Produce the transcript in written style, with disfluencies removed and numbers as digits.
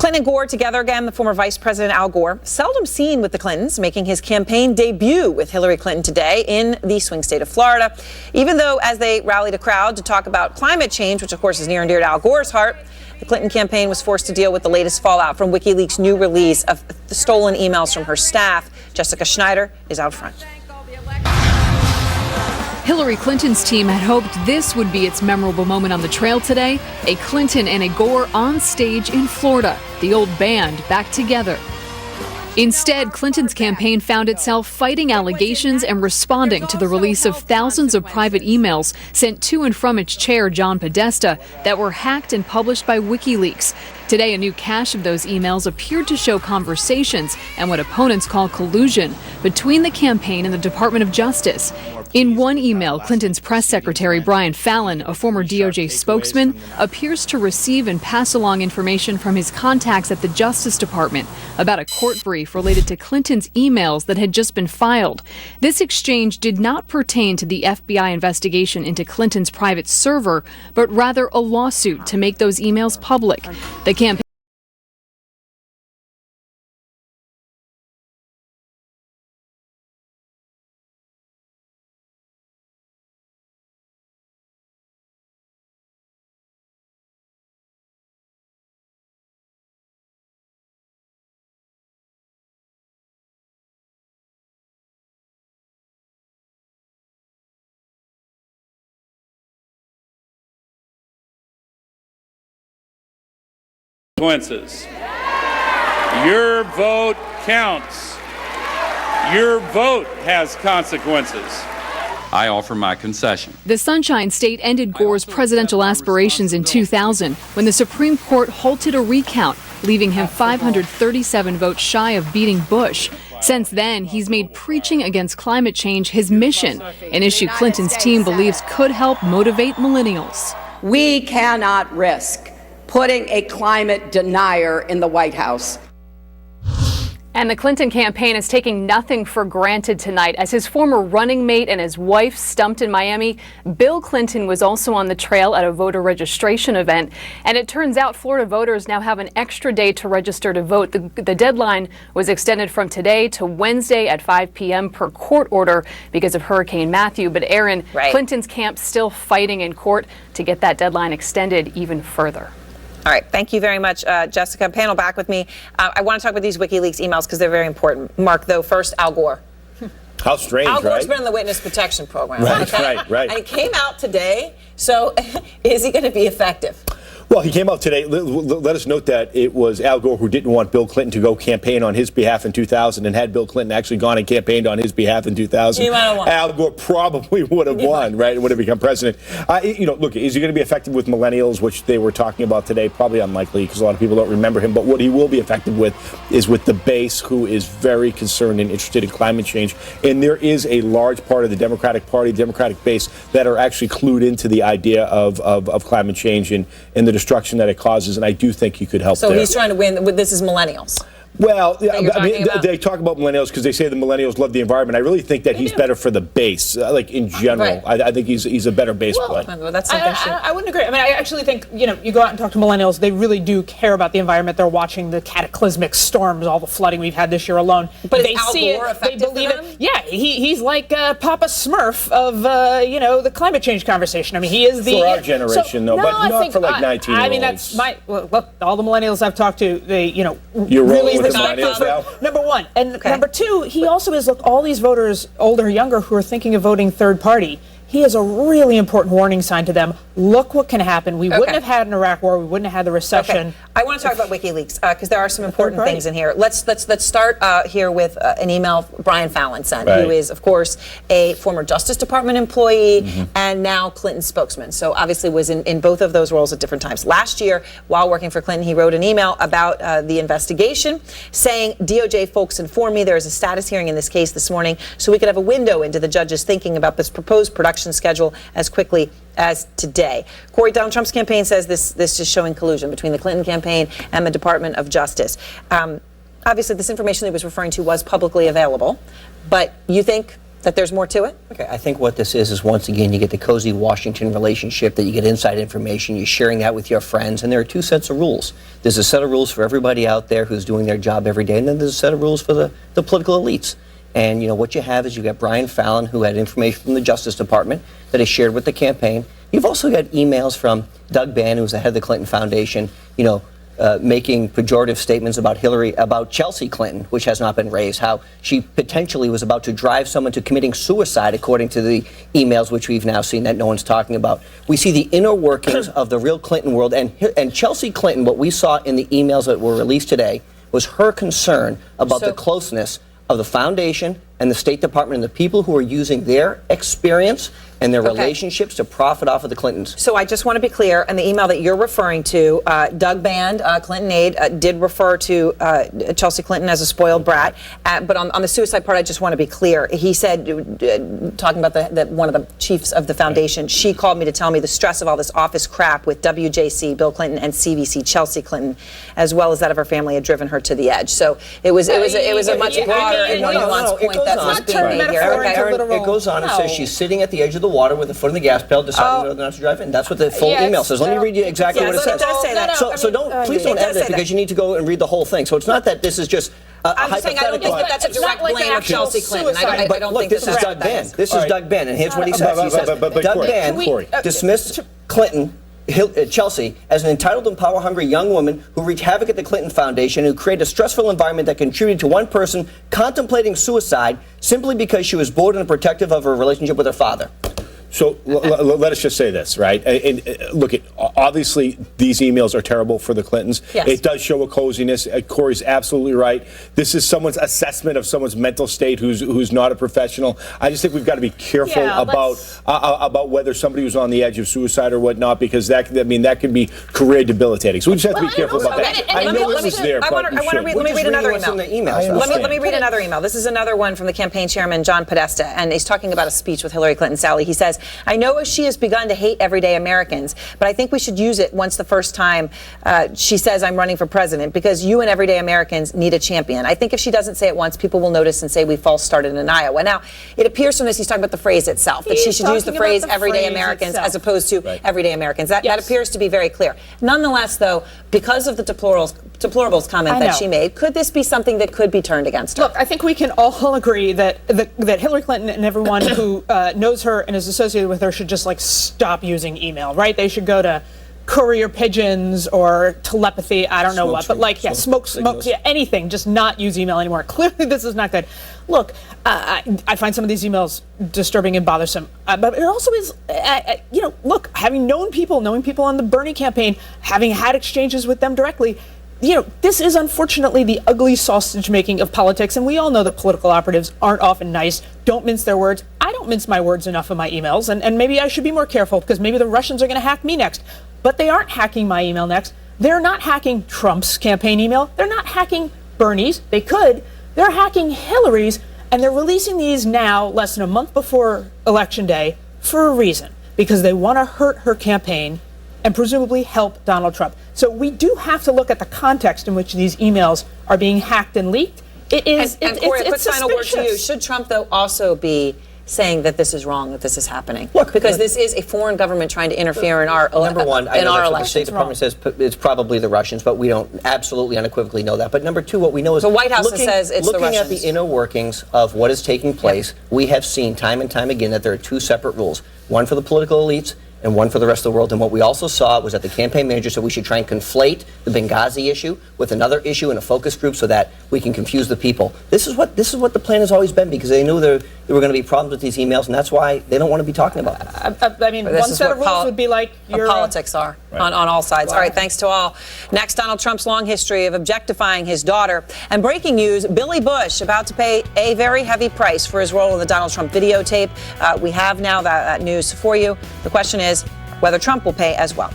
Clinton and Gore together again. The former Vice President Al Gore, seldom seen with the Clintons, making his campaign debut with Hillary Clinton today in the swing state of Florida. Even though as they rallied a crowd to talk about climate change, which of course is near and dear to Al Gore's heart, the Clinton campaign was forced to deal with the latest fallout from Wikileaks' new release of the stolen emails from her staff. Jessica Schneider is out front. Hillary Clinton's team had hoped this would be its memorable moment on the trail today. A Clinton and a Gore on stage in Florida, the old band back together. Instead, Clinton's campaign found itself fighting allegations and responding to the release of thousands of private emails sent to and from its chair, John Podesta, that were hacked and published by Wikileaks. Today, a new cache of those emails appeared to show conversations and what opponents call collusion between the campaign and the Department of Justice. In one email, Clinton's press secretary, Brian Fallon, a former DOJ spokesman, appears to receive and pass along information from his contacts at the Justice Department about a court brief related to Clinton's emails that had just been filed. This exchange did not pertain to the FBI investigation into Clinton's private server, but rather a lawsuit to make those emails public. The campaign consequences. Your vote counts. Your vote has consequences. I offer my concession. The Sunshine State ended Gore's presidential aspirations in 2000 when the Supreme Court halted a recount, leaving him 537 votes shy of beating Bush. Since then, he's made preaching against climate change his mission, an issue Clinton's team believes could help motivate millennials. We cannot risk putting a climate denier in the White House. And the Clinton campaign is taking nothing for granted tonight. As his former running mate and his wife stumped in Miami, Bill Clinton was also on the trail at a voter registration event. And it turns out Florida voters now have an extra day to register to vote. The deadline was extended from today to Wednesday at 5 p.m. per court order because of Hurricane Matthew. But Aaron, Clinton's camp still fighting in court to get that deadline extended even further. All right. Thank you very much, Jessica. Panel back with me. I want to talk about these WikiLeaks emails because they're very important. Mark, though, first, Al Gore. How strange, Al Gore's right? been in the witness protection program. Right, okay? right. And it came out today. So is he going to be effective? Well, he came out today. Let us note that it was Al Gore who didn't want Bill Clinton to go campaign on his behalf in 2000, and had Bill Clinton actually gone and campaigned on his behalf in 2000, he might have won. Al Gore probably would have won, right? And would have become president. Look, is he going to be effective with millennials, which they were talking about today? Probably unlikely, because a lot of people don't remember him. But what he will be effective with is with the base, who is very concerned and interested in climate change. And there is a large part of the Democratic Party, Democratic base, that are actually clued into the idea of climate change and the destruction that it causes. And I do think he could help there. So he's trying to win. This is millennials. Well, they talk about millennials because they say the millennials love the environment. I really think that he's better for the base, like in general. Right. I think he's a better base player. Well, that's I wouldn't agree. I mean, I actually think, you go out and talk to millennials, they really do care about the environment. They're watching the cataclysmic storms, all the flooding we've had this year alone. But they see it, they believe it. Yeah, he's like Papa Smurf of, the climate change conversation. I mean, he is the... For our generation, though, but not for like 19-year-olds. I mean, that's look, all the millennials I've talked to, they, You're really with the millennials now? Number one. And number two, he also is, look, all these voters, older or younger, who are thinking of voting third party, he is a really important warning sign to them. Look what can happen. We wouldn't have had an Iraq war. We wouldn't have had the recession. Okay. I want to talk about WikiLeaks because there are some important things in here. Let's start here with an email Brian Fallon sent, who is, of course, a former Justice Department employee and now Clinton spokesman. So obviously was in both of those roles at different times. Last year, while working for Clinton, he wrote an email about the investigation saying, DOJ folks informed me there is a status hearing in this case this morning so we could have a window into the judge's thinking about this proposed production schedule as quickly as today. Corey, Donald Trump's campaign says this is showing collusion between the Clinton campaign and the Department of Justice. Obviously, this information that he was referring to was publicly available, but you think That there's more to it? Okay, I think what this is once again, you get the cozy Washington relationship that you get inside information, you're sharing that with your friends, and there are two sets of rules. There's a set of rules for everybody out there who's doing their job every day, and then there's a set of rules for the political elites. And, what you have is you got Brian Fallon, who had information from the Justice Department that is shared with the campaign. You've also got emails from Doug Bann, who's the head of the Clinton Foundation, making pejorative statements about Chelsea Clinton, which has not been raised, how she potentially was about to drive someone to committing suicide, according to the emails, which we've now seen that no one's talking about. We see the inner workings of the real Clinton world. And Chelsea Clinton, what we saw in the emails that were released today, was her concern about the closeness of the foundation and the State Department and the people who are using their experience and their relationships to profit off of the Clintons. So I just want to be clear, in the email that you're referring to, Doug Band, Clinton aide, did refer to Chelsea Clinton as a spoiled brat. But on the suicide part, I just want to be clear. He said, talking about one of the chiefs of the foundation, she called me to tell me the stress of all this office crap with WJC, Bill Clinton, and CVC, Chelsea Clinton, as well as that of her family, had driven her to the edge. So it was a much broader and more nuanced point that was being made here. It goes on and says she's sitting at the edge of the water with a foot on the gas pedal, deciding whether or not to drive in. That's what the full email says. Let me read you exactly what it says. It does say that. Please don't edit it, because you need to go and read the whole thing. So it's not that this is just a hypothetical. I don't think that's a direct blame of Chelsea Clinton. I don't think this is Doug Bann. This is Doug Bann, and here's what he says. He says, Doug Bann dismissed Clinton, Chelsea, as an entitled and power-hungry young woman who wreaked havoc at the Clinton Foundation, who created a stressful environment that contributed to one person contemplating suicide simply because she was bored and protective of her relationship with her father. So let us just say this, right? And look, obviously these emails are terrible for the Clintons. Yes. It does show a coziness. Corey's absolutely right. This is someone's assessment of someone's mental state who's not a professional. I just think we've got to be careful about whether somebody was on the edge of suicide or whatnot, because that could be career debilitating. So we just have to be careful about that. I know it was there, but let me read another email. Let me read another email. This is another one from the campaign chairman, John Podesta, and he's talking about a speech with Hillary Clinton. Sally, he says, I know she has begun to hate everyday Americans, but I think we should use it once the first time she says I'm running for president, because you and everyday Americans need a champion. I think if she doesn't say it once, people will notice and say we false started in Iowa. Now, it appears from this he's talking about the phrase itself, that she should use the phrase everyday Americans as opposed to everyday Americans. That appears to be very clear. Nonetheless, though, because of the deplorables comment that she made, could this be something that could be turned against her? Look, I think we can all agree that Hillary Clinton and everyone who knows her and is associated with her should just stop using email, right? They should go to courier pigeons or telepathy, I don't know what, but smoke, anything, just not use email anymore. Clearly this is not good. Look, I find some of these emails disturbing and bothersome, but it also is, look, having known people on the Bernie campaign, having had exchanges with them directly, this is unfortunately the ugly sausage making of politics, and we all know that political operatives aren't often nice, don't mince their words. I don't mince my words enough in my emails, and maybe I should be more careful, because maybe the Russians are going to hack me next. But they aren't hacking my email next. They're not hacking Trump's campaign email. They're not hacking Bernie's. They could. They're hacking Hillary's, and they're releasing these now, less than a month before Election Day, for a reason, because they want to hurt her campaign and presumably help Donald Trump. So we do have to look at the context in which these emails are being hacked and leaked. It is. And Corey, a quick final word to you. Should Trump, though, also be saying that this is wrong, that this is happening? Look, because this is a foreign government trying to interfere in our number one, in our elections. The State Department says it's probably the Russians, but we don't absolutely unequivocally know that. But number two, what we know is the White House says it's the Russians. Looking at the inner workings of what is taking place, we have seen time and time again that there are two separate rules: one for the political elites and one for the rest of the world. And what we also saw was that the campaign manager said we should try and conflate the Benghazi issue with another issue in a focus group so that we can confuse the people. This is what the plan has always been, because they knew there were going to be problems with these emails, and that's why they don't want to be talking about it. I mean, one set of rules would be like your politics are on all sides. Wow. All right, thanks to all. Next, Donald Trump's long history of objectifying his daughter. And breaking news, Billy Bush about to pay a very heavy price for his role in the Donald Trump videotape. We have now that news for you. The question is whether Trump will pay as well.